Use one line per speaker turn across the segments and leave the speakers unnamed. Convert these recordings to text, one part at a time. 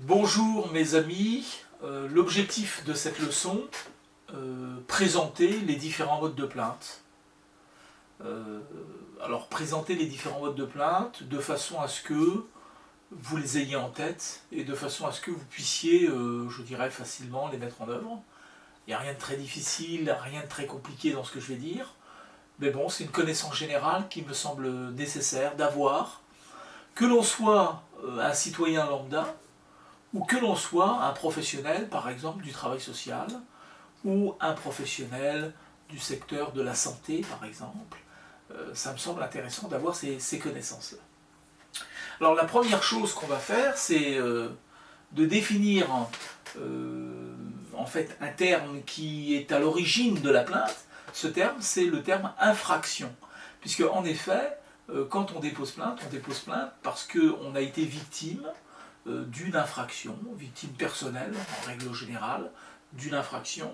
Bonjour mes amis, l'objectif de cette leçon, présenter les différents modes de plainte. Alors présenter les différents modes de plainte de façon à ce que vous les ayez en tête et de façon à ce que vous puissiez, je dirais, facilement les mettre en œuvre. Il n'y a rien de très difficile, rien de très compliqué dans ce que je vais dire, mais bon, c'est une connaissance générale qui me semble nécessaire d'avoir, que l'on soit un citoyen lambda, ou que l'on soit un professionnel, par exemple, du travail social, ou un professionnel du secteur de la santé, par exemple. Ça me semble intéressant d'avoir ces connaissances-là. Alors la première chose qu'on va faire, c'est de définir en fait un terme qui est à l'origine de la plainte. Ce terme, c'est le terme infraction. Puisque en effet, quand on dépose plainte parce qu'on a été victime d'une infraction, victime personnelle en règle générale, d'une infraction,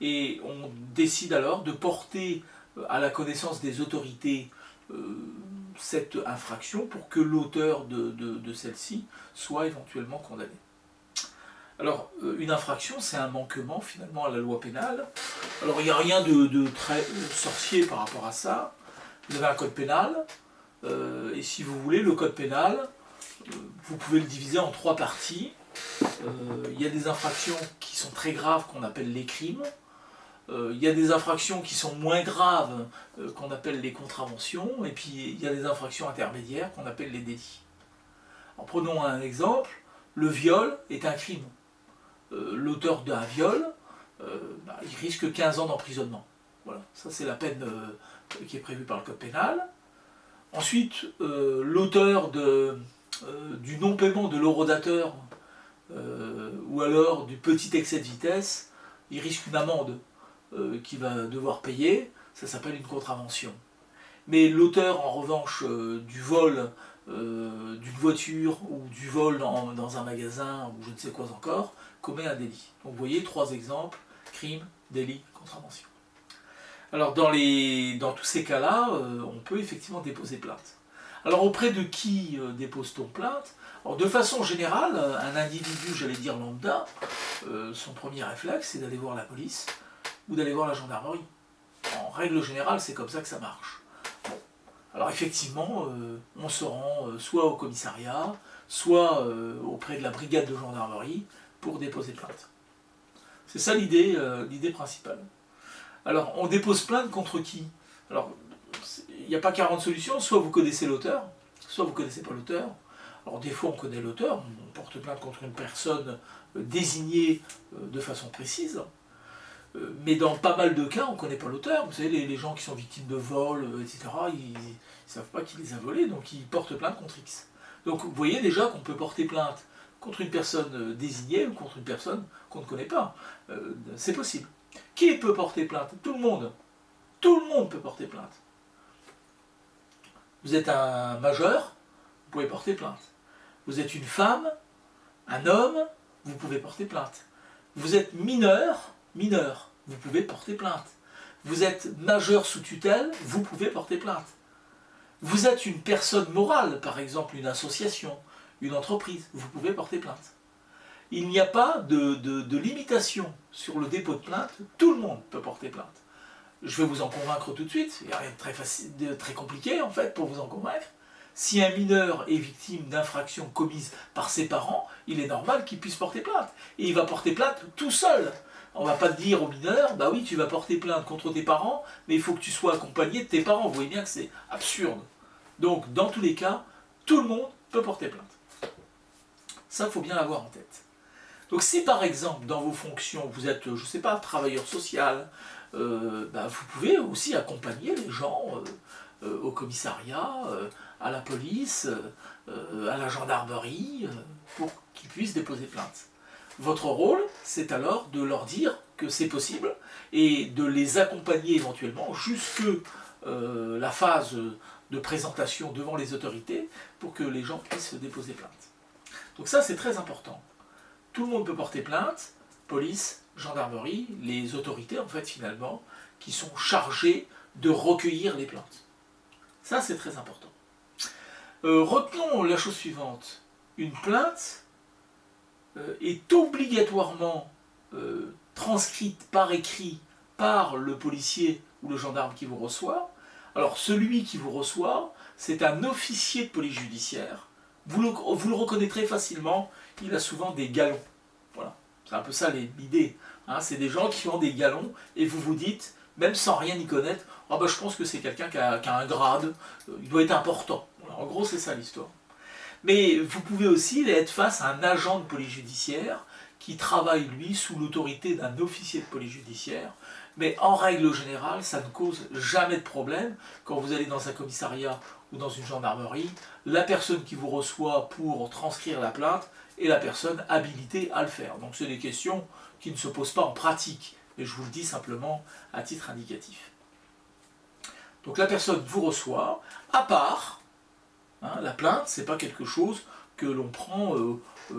et on décide alors de porter à la connaissance des autorités cette infraction pour que l'auteur de celle-ci soit éventuellement condamné. Alors, une infraction, c'est un manquement finalement à la loi pénale. Alors, il n'y a rien de très sorcier par rapport à ça. Vous avez un code pénal, et si vous voulez, le code pénal, vous pouvez le diviser en trois parties. Il y a des infractions qui sont très graves qu'on appelle les crimes. Il y a des infractions qui sont moins graves qu'on appelle les contraventions. Et puis il y a des infractions intermédiaires qu'on appelle les délits. Alors, prenons un exemple. Le viol est un crime. L'auteur d'un viol, il risque 15 ans d'emprisonnement. Voilà, ça c'est la peine qui est prévue par le code pénal. Ensuite, l'auteur du non-paiement de l'horodateur ou alors du petit excès de vitesse, il risque une amende qu'il va devoir payer, ça s'appelle une contravention. Mais l'auteur en revanche du vol d'une voiture ou du vol dans un magasin ou je ne sais quoi encore, commet un délit. Donc vous voyez, trois exemples, crime, délit, contravention. Alors dans tous ces cas-là, on peut effectivement déposer plainte. Alors auprès de qui dépose-t-on plainte? Alors de façon générale, un individu, j'allais dire lambda, son premier réflexe c'est d'aller voir la police ou d'aller voir la gendarmerie. En règle générale, c'est comme ça que ça marche. Bon. Alors effectivement, on se rend soit au commissariat, soit auprès de la brigade de gendarmerie pour déposer plainte. C'est ça l'idée principale. Alors on dépose plainte contre qui? Alors il n'y a pas 40 solutions, soit vous connaissez l'auteur, soit vous ne connaissez pas l'auteur. Alors des fois on connaît l'auteur, on porte plainte contre une personne désignée de façon précise, mais dans pas mal de cas on ne connaît pas l'auteur. Vous savez, les gens qui sont victimes de vol, etc., ils ne savent pas qui les a volés, donc ils portent plainte contre X. Donc vous voyez déjà qu'on peut porter plainte contre une personne désignée ou contre une personne qu'on ne connaît pas. C'est possible. Qui peut porter plainte? Tout le monde. Tout le monde peut porter plainte. Vous êtes un majeur, vous pouvez porter plainte. Vous êtes une femme, un homme, vous pouvez porter plainte. Vous êtes mineur, vous pouvez porter plainte. Vous êtes majeur sous tutelle, vous pouvez porter plainte. Vous êtes une personne morale, par exemple une association, une entreprise, vous pouvez porter plainte. Il n'y a pas de limitation sur le dépôt de plainte, tout le monde peut porter plainte. Je vais vous en convaincre tout de suite, il n'y a rien de très facile, de très compliqué en fait pour vous en convaincre. Si un mineur est victime d'infractions commises par ses parents, il est normal qu'il puisse porter plainte. Et il va porter plainte tout seul. On ne va pas dire au mineur, bah oui, tu vas porter plainte contre tes parents, mais il faut que tu sois accompagné de tes parents. Vous voyez bien que c'est absurde. Donc, dans tous les cas, tout le monde peut porter plainte. Ça, il faut bien l'avoir en tête. Donc, si par exemple, dans vos fonctions, vous êtes, je ne sais pas, travailleur social, vous pouvez aussi accompagner les gens au commissariat, à la police, à la gendarmerie, pour qu'ils puissent déposer plainte. Votre rôle, c'est alors de leur dire que c'est possible et de les accompagner éventuellement jusque la phase de présentation devant les autorités pour que les gens puissent déposer plainte. Donc ça, c'est très important. Tout le monde peut porter plainte, police, gendarmerie, les autorités, en fait, finalement, qui sont chargées de recueillir les plaintes. Ça, c'est très important. Retenons la chose suivante. Une plainte, est obligatoirement transcrite par écrit par le policier ou le gendarme qui vous reçoit, alors celui qui vous reçoit, c'est un officier de police judiciaire. Vous le reconnaîtrez facilement, il a souvent des galons. Voilà, c'est un peu ça l'idée. Hein, c'est des gens qui ont des galons et vous vous dites, même sans rien y connaître, ah bah, je pense que c'est quelqu'un qui a un grade, il doit être important. Voilà, en gros, c'est ça l'histoire. Mais vous pouvez aussi être face à un agent de police judiciaire qui travaille, lui, sous l'autorité d'un officier de police judiciaire. Mais en règle générale, ça ne cause jamais de problème. Quand vous allez dans un commissariat ou dans une gendarmerie, la personne qui vous reçoit pour transcrire la plainte est la personne habilitée à le faire. Donc c'est des questions qui ne se posent pas en pratique, mais je vous le dis simplement à titre indicatif. Donc la personne vous reçoit, à part, hein, la plainte, c'est pas quelque chose que l'on prend,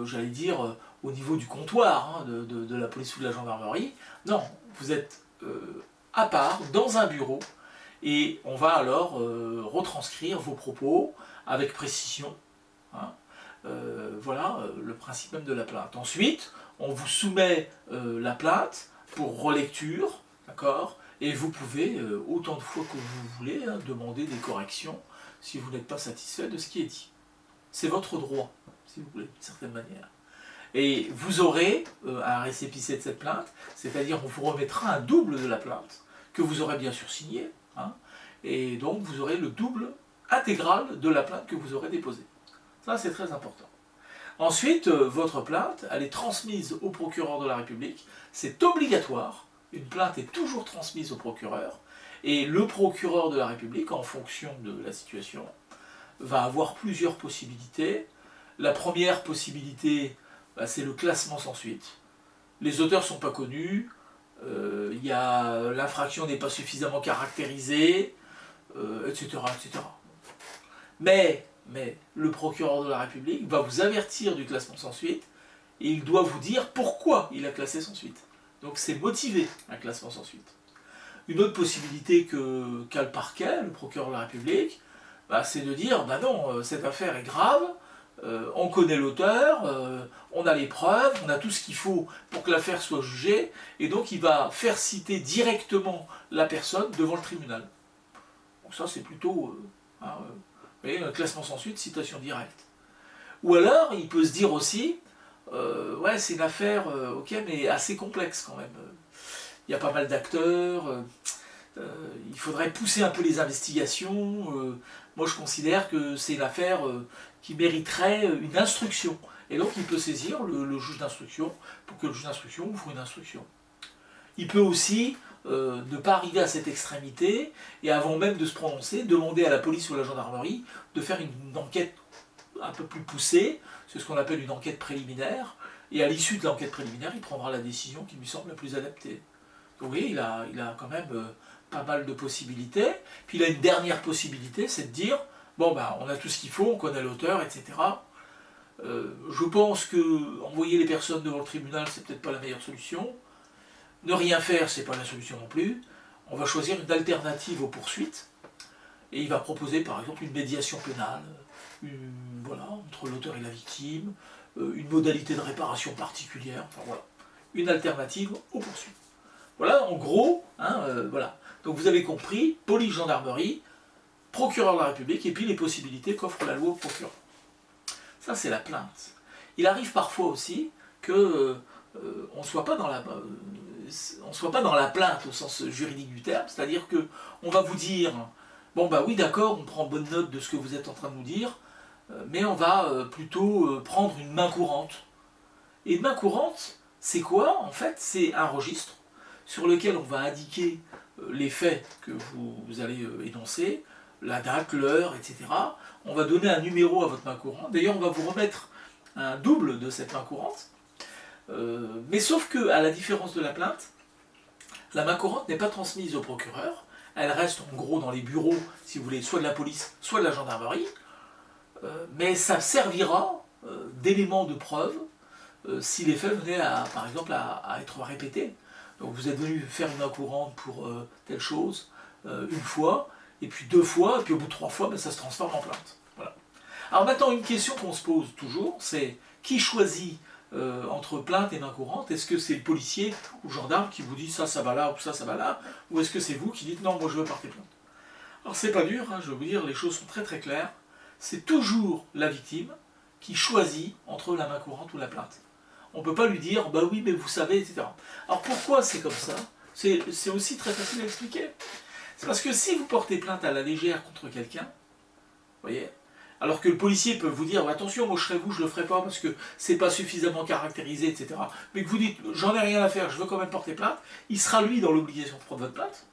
j'allais dire, au niveau du comptoir hein, de la police ou de la gendarmerie. Non, vous êtes à part, dans un bureau, et on va alors retranscrire vos propos avec précision. Hein. Voilà le principe même de la plainte. Ensuite, on vous soumet la plainte pour relecture, d'accord, et vous pouvez, autant de fois que vous voulez, hein, demander des corrections si vous n'êtes pas satisfait de ce qui est dit. C'est votre droit, si vous voulez, d'une certaine manière. Et vous aurez un récépissé de cette plainte, c'est-à-dire on vous remettra un double de la plainte, que vous aurez bien sûr signé, hein, et donc vous aurez le double intégral de la plainte que vous aurez déposée. Ça, c'est très important. Ensuite, votre plainte, elle est transmise au procureur de la République, c'est obligatoire, une plainte est toujours transmise au procureur, et le procureur de la République, en fonction de la situation, va avoir plusieurs possibilités. La première possibilité, c'est le classement sans suite. Les auteurs ne sont pas connus, l'infraction n'est pas suffisamment caractérisée, etc., etc. Mais le procureur de la République va vous avertir du classement sans suite et il doit vous dire pourquoi il a classé sans suite. Donc c'est motivé un classement sans suite. Une autre possibilité qu'a le parquet, le procureur de la République, c'est de dire non, cette affaire est grave, on connaît l'auteur, on a les preuves, on a tout ce qu'il faut pour que l'affaire soit jugée, et donc il va faire citer directement la personne devant le tribunal. Donc ça c'est plutôt vous voyez, un classement sans suite, citation directe. Ou alors il peut se dire aussi, ouais c'est une affaire ok mais assez complexe quand même. Il y a pas mal d'acteurs, il faudrait pousser un peu les investigations. Moi je considère que c'est une affaire qui mériterait une instruction. Et donc il peut saisir le juge d'instruction pour que le juge d'instruction ouvre une instruction. Il peut aussi ne pas arriver à cette extrémité et avant même de se prononcer, demander à la police ou à la gendarmerie de faire une enquête un peu plus poussée, c'est ce qu'on appelle une enquête préliminaire, et à l'issue de l'enquête préliminaire, il prendra la décision qui lui semble la plus adaptée. Donc vous voyez, il a quand même pas mal de possibilités. Puis il a une dernière possibilité, c'est de dire, bon on a tout ce qu'il faut, on connaît l'auteur, etc. Je pense que envoyer les personnes devant le tribunal, c'est peut-être pas la meilleure solution. Ne rien faire, c'est pas la solution non plus. On va choisir une alternative aux poursuites, et il va proposer par exemple une médiation pénale, voilà, entre l'auteur et la victime, une modalité de réparation particulière, enfin voilà, une alternative aux poursuites. Voilà, en gros, voilà. Donc vous avez compris, police, gendarmerie, procureur de la République, et puis les possibilités qu'offre la loi au procureur. Ça, c'est la plainte. Il arrive parfois aussi que on ne soit pas dans la plainte au sens juridique du terme, c'est-à-dire qu'on va vous dire, bon oui d'accord, on prend bonne note de ce que vous êtes en train de nous dire, mais on va plutôt prendre une main courante. Et une main courante, c'est quoi? En fait, c'est un registre sur lequel on va indiquer les faits que vous allez énoncer, la date, l'heure, etc. On va donner un numéro à votre main courante. D'ailleurs, on va vous remettre un double de cette main courante. Mais sauf que, à la différence de la plainte, la main courante n'est pas transmise au procureur. Elle reste en gros dans les bureaux, si vous voulez, soit de la police, soit de la gendarmerie. Mais ça servira d'élément de preuve si les faits venaient, par exemple, à être répétés. Donc vous êtes venu faire une main courante pour telle chose une fois, et puis 2 fois, et puis au bout de 3 fois, ça se transforme en plainte. Voilà. Alors maintenant, une question qu'on se pose toujours, c'est qui choisit entre plainte et main courante? Est-ce que c'est le policier ou le gendarme qui vous dit ça va là, ou ça va là? Ou est-ce que c'est vous qui dites non, moi je veux porter plainte? Alors c'est pas dur, hein, je vais vous dire, les choses sont très très claires. C'est toujours la victime qui choisit entre la main courante ou la plainte. On ne peut pas lui dire bah oui mais vous savez, etc. Alors pourquoi c'est comme ça? C'est aussi très facile à expliquer. C'est parce que si vous portez plainte à la légère contre quelqu'un, vous voyez, alors que le policier peut vous dire attention, moi je serai vous, je le ferai pas parce que c'est pas suffisamment caractérisé, etc. Mais que vous dites j'en ai rien à faire, je veux quand même porter plainte, il sera lui dans l'obligation de prendre votre plainte.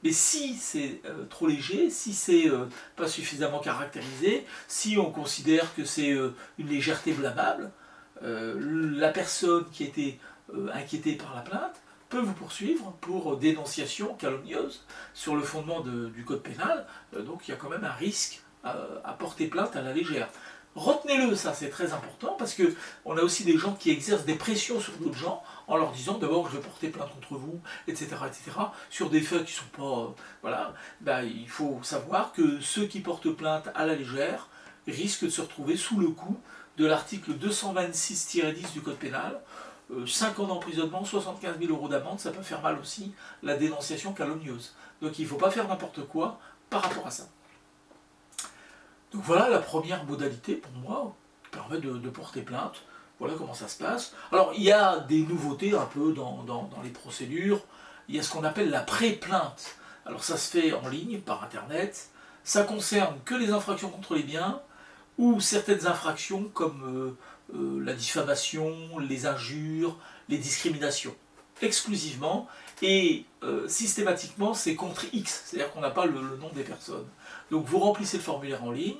Mais si c'est trop léger, si c'est pas suffisamment caractérisé, si on considère que c'est une légèreté blâmable, la personne qui a été inquiétée par la plainte peut vous poursuivre pour dénonciation calomnieuse sur le fondement du code pénal. Donc il y a quand même un risque à porter plainte à la légère. Retenez-le, ça c'est très important, parce qu'on a aussi des gens qui exercent des pressions sur d'autres gens en leur disant d'abord je vais porter plainte contre vous, etc., sur des faits qui ne sont pas... voilà, il faut savoir que ceux qui portent plainte à la légère risquent de se retrouver sous le coup de l'article 226-10 du code pénal, 5 ans d'emprisonnement, 75 000 € d'amende, ça peut faire mal aussi, la dénonciation calomnieuse. Donc il ne faut pas faire n'importe quoi par rapport à ça. Donc voilà la première modalité pour moi qui permet de porter plainte. Voilà comment ça se passe. Alors il y a des nouveautés un peu dans les procédures. Il y a ce qu'on appelle la pré-plainte. Alors ça se fait en ligne, par internet. Ça concerne que les infractions contre les biens ou certaines infractions comme la diffamation, les injures, les discriminations. Exclusivement et systématiquement c'est contre X, c'est-à-dire qu'on n'a pas le nom des personnes. Donc vous remplissez le formulaire en ligne,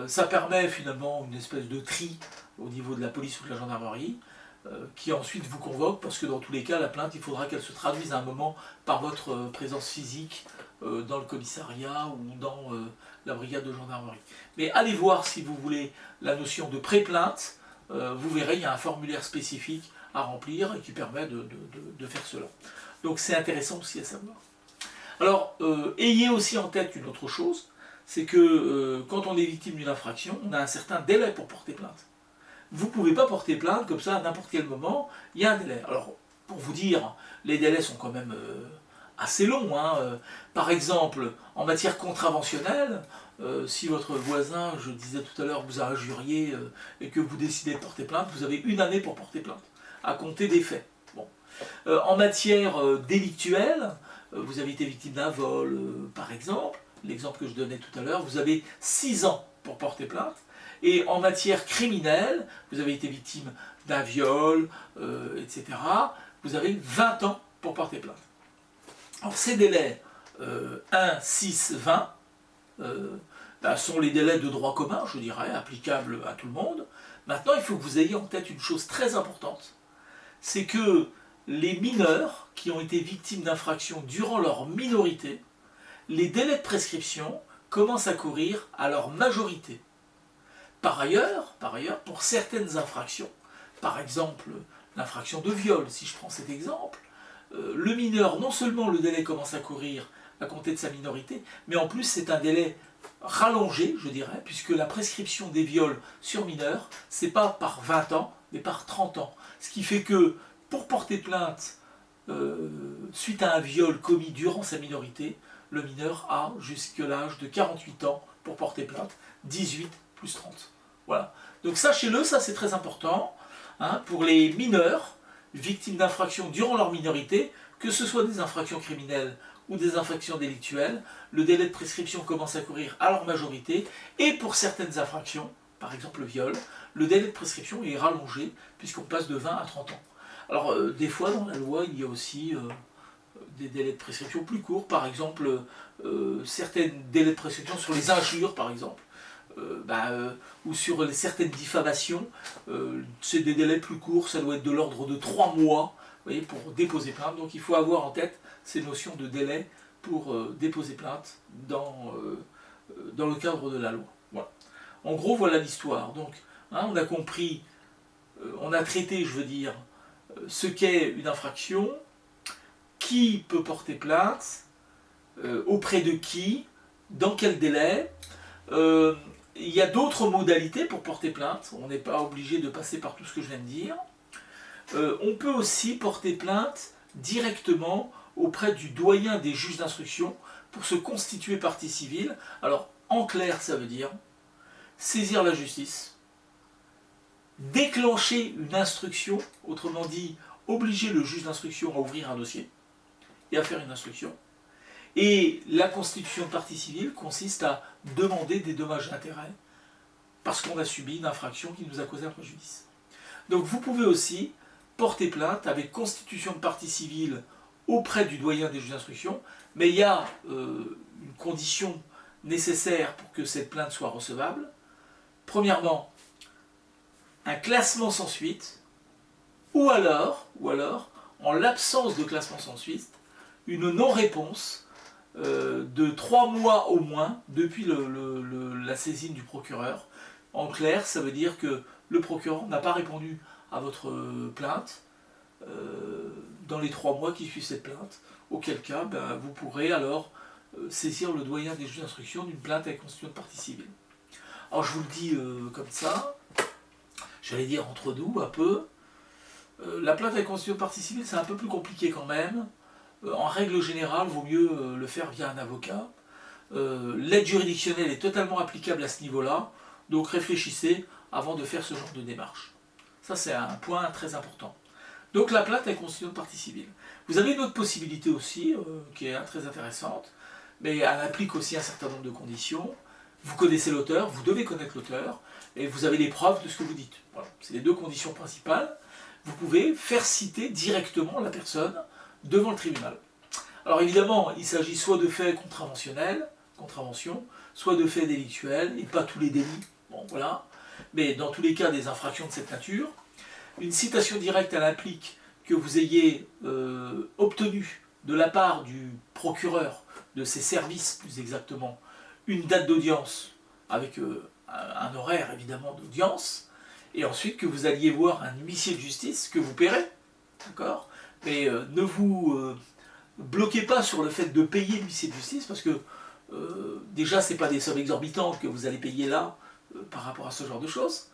ça permet finalement une espèce de tri au niveau de la police ou de la gendarmerie, qui ensuite vous convoque, parce que dans tous les cas la plainte il faudra qu'elle se traduise à un moment par votre présence physique dans le commissariat ou dans la brigade de gendarmerie. Mais allez voir si vous voulez la notion de pré-plainte, vous verrez il y a un formulaire spécifique à remplir et qui permet de faire cela. Donc c'est intéressant aussi à savoir. Alors, ayez aussi en tête une autre chose, c'est que quand on est victime d'une infraction, on a un certain délai pour porter plainte. Vous ne pouvez pas porter plainte comme ça à n'importe quel moment, il y a un délai. Alors, pour vous dire, les délais sont quand même assez longs. Hein. Par exemple, en matière contraventionnelle, si votre voisin, je disais tout à l'heure, vous a injurié et que vous décidez de porter plainte, vous avez 1 année pour porter plainte, à compter des faits. Bon. En matière délictuelle, vous avez été victime d'un vol, par exemple, l'exemple que je donnais tout à l'heure, vous avez 6 ans pour porter plainte. Et en matière criminelle, vous avez été victime d'un viol, etc., vous avez 20 ans pour porter plainte. Alors ces délais 1, 6, 20 sont les délais de droit commun, je dirais, applicables à tout le monde. Maintenant, il faut que vous ayez en tête une chose très importante, c'est que les mineurs qui ont été victimes d'infractions durant leur minorité, les délais de prescription commencent à courir à leur majorité. Par ailleurs, pour certaines infractions, par exemple l'infraction de viol, si je prends cet exemple, le mineur, non seulement le délai commence à courir à compter de sa minorité, mais en plus c'est un délai rallongé, je dirais, puisque la prescription des viols sur mineurs, c'est pas par 20 ans, mais par 30 ans. Ce qui fait que pour porter plainte suite à un viol commis durant sa minorité, le mineur a jusqu'à l'âge de 48 ans pour porter plainte, 18 plus 30. Voilà. Donc sachez-le, ça c'est très important, hein, pour les mineurs victimes d'infractions durant leur minorité, que ce soit des infractions criminelles ou des infractions délictuelles, le délai de prescription commence à courir à leur majorité, et pour certaines infractions, par exemple le viol, le délai de prescription est rallongé, puisqu'on passe de 20 à 30 ans. Alors des fois dans la loi il y a aussi des délais de prescription plus courts, par exemple certains délais de prescription sur les injures par exemple, ou sur certaines diffamations, c'est des délais plus courts, ça doit être de l'ordre de 3 mois, vous voyez, pour déposer plainte. Donc il faut avoir en tête ces notions de délai pour déposer plainte dans le cadre de la loi. Voilà. En gros, voilà l'histoire. Donc, hein, on a compris, on a traité, je veux dire, ce qu'est une infraction, qui peut porter plainte, auprès de qui, dans quel délai. il y a d'autres modalités pour porter plainte. On n'est pas obligé de passer par tout ce que je viens de dire. On peut aussi porter plainte directement auprès du doyen des juges d'instruction pour se constituer partie civile. Alors, en clair, ça veut dire saisir la justice, déclencher une instruction, autrement dit, obliger le juge d'instruction à ouvrir un dossier et à faire une instruction. Et la constitution de partie civile consiste à demander des dommages et intérêts parce qu'on a subi une infraction qui nous a causé un préjudice. Donc vous pouvez aussi porter plainte avec constitution de partie civile auprès du doyen des juges d'instruction, mais il y a une condition nécessaire pour que cette plainte soit recevable. Premièrement, un classement sans suite, ou alors, en l'absence de classement sans suite, une non-réponse de 3 mois au moins depuis la saisine du procureur. En clair, ça veut dire que le procureur n'a pas répondu à votre plainte dans les 3 mois qui suivent cette plainte, auquel cas vous pourrez alors saisir le doyen des juges d'instruction d'une plainte avec constitution de partie civile. Alors je vous le dis comme ça, j'allais dire entre nous un peu, la plainte avec constitution de partie civile c'est un peu plus compliqué quand même. En règle générale, il vaut mieux le faire via un avocat. L'aide juridictionnelle est totalement applicable à ce niveau-là, donc réfléchissez avant de faire ce genre de démarche. Ça, c'est un point très important. Donc la plainte est constitution de partie civile. Vous avez une autre possibilité aussi, qui est très intéressante, mais elle implique aussi un certain nombre de conditions. Vous connaissez l'auteur, vous devez connaître l'auteur, et vous avez les preuves de ce que vous dites. Voilà. C'est les 2 conditions principales. Vous pouvez faire citer directement la personne devant le tribunal. Alors évidemment, il s'agit soit de faits contravention, soit de faits délictuels, et pas tous les délits, bon voilà, mais dans tous les cas des infractions de cette nature. Une citation directe, elle implique que vous ayez obtenu de la part du procureur, de ses services plus exactement, une date d'audience avec un horaire évidemment d'audience, et ensuite que vous alliez voir un huissier de justice que vous paierez, d'accord ? Mais ne vous bloquez pas sur le fait de payer l'huissier de justice, parce que déjà, ce n'est pas des sommes exorbitantes que vous allez payer là par rapport à ce genre de choses.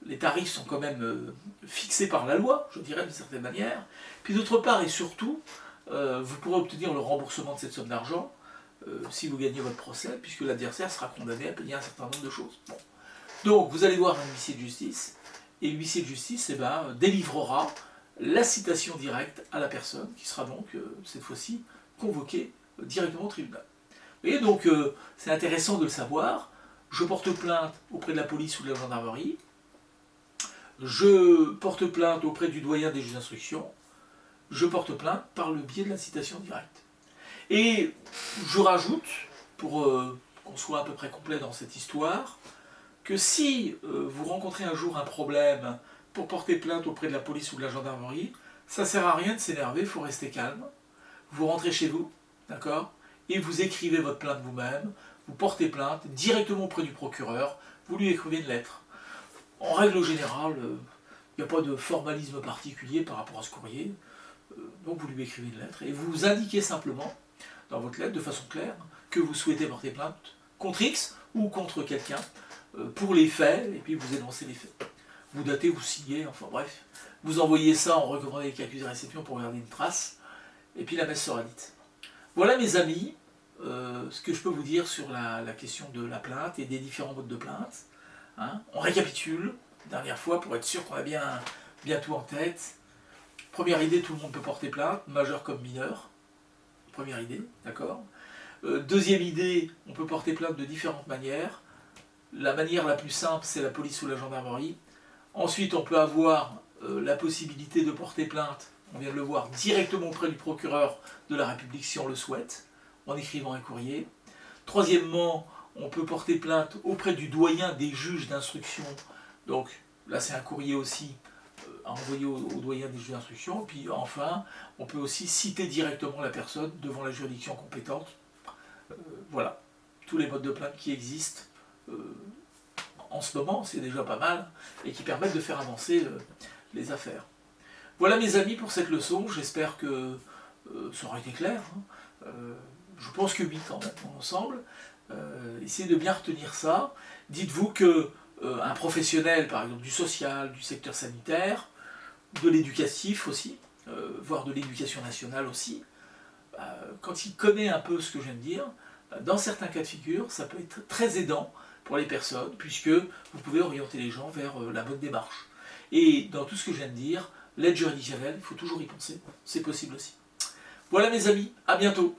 Les tarifs sont quand même fixés par la loi, je dirais d'une certaine manière. Puis d'autre part et surtout, vous pourrez obtenir le remboursement de cette somme d'argent si vous gagnez votre procès, puisque l'adversaire sera condamné à payer un certain nombre de choses. Bon. Donc vous allez voir un huissier de justice, et l'huissier de justice délivrera la citation directe à la personne, qui sera donc, cette fois-ci, convoquée directement au tribunal. Vous voyez, donc, c'est intéressant de le savoir. Je porte plainte auprès de la police ou de la gendarmerie. Je porte plainte auprès du doyen des juges d'instruction. Je porte plainte par le biais de la citation directe. Et je rajoute, pour qu'on soit à peu près complet dans cette histoire, que si vous rencontrez un jour un problème pour porter plainte auprès de la police ou de la gendarmerie, ça ne sert à rien de s'énerver, il faut rester calme. Vous rentrez chez vous, d'accord ? Et vous écrivez votre plainte vous-même, vous portez plainte directement auprès du procureur, vous lui écrivez une lettre. En règle générale, il n'y a pas de formalisme particulier par rapport à ce courrier, donc vous lui écrivez une lettre et vous indiquez simplement dans votre lettre de façon claire que vous souhaitez porter plainte contre X ou contre quelqu'un pour les faits, et puis vous énoncez les faits. Vous datez, vous signez, enfin bref, vous envoyez ça en recommandé avec accusé de réception pour garder une trace, et puis la messe sera dite. Voilà mes amis, ce que je peux vous dire sur la question de la plainte et des différents modes de plainte. Hein. On récapitule, dernière fois, pour être sûr qu'on a bien tout en tête. Première idée, tout le monde peut porter plainte, majeur comme mineur. Première idée, d'accord. Deuxième idée, on peut porter plainte de différentes manières. La manière la plus simple, c'est la police ou la gendarmerie. Ensuite, on peut avoir la possibilité de porter plainte, on vient de le voir, directement auprès du procureur de la République si on le souhaite, en écrivant un courrier. Troisièmement, on peut porter plainte auprès du doyen des juges d'instruction. Donc là, c'est un courrier aussi à envoyer au doyen des juges d'instruction. Puis enfin, on peut aussi citer directement la personne devant la juridiction compétente. Voilà, tous les modes de plainte qui existent en ce moment, c'est déjà pas mal, et qui permettent de faire avancer les affaires. Voilà mes amis pour cette leçon, j'espère que ça aura été clair. Je pense que oui quand même, dans l'ensemble. Essayez de bien retenir ça. Dites-vous que un professionnel, par exemple du social, du secteur sanitaire, de l'éducatif aussi, voire de l'éducation nationale aussi, quand il connaît un peu ce que je viens de dire, dans certains cas de figure, ça peut être très aidant pour les personnes, puisque vous pouvez orienter les gens vers la bonne démarche. Et dans tout ce que je viens de dire, l'aide juridictionnelle, il faut toujours y penser, c'est possible aussi. Voilà mes amis, à bientôt.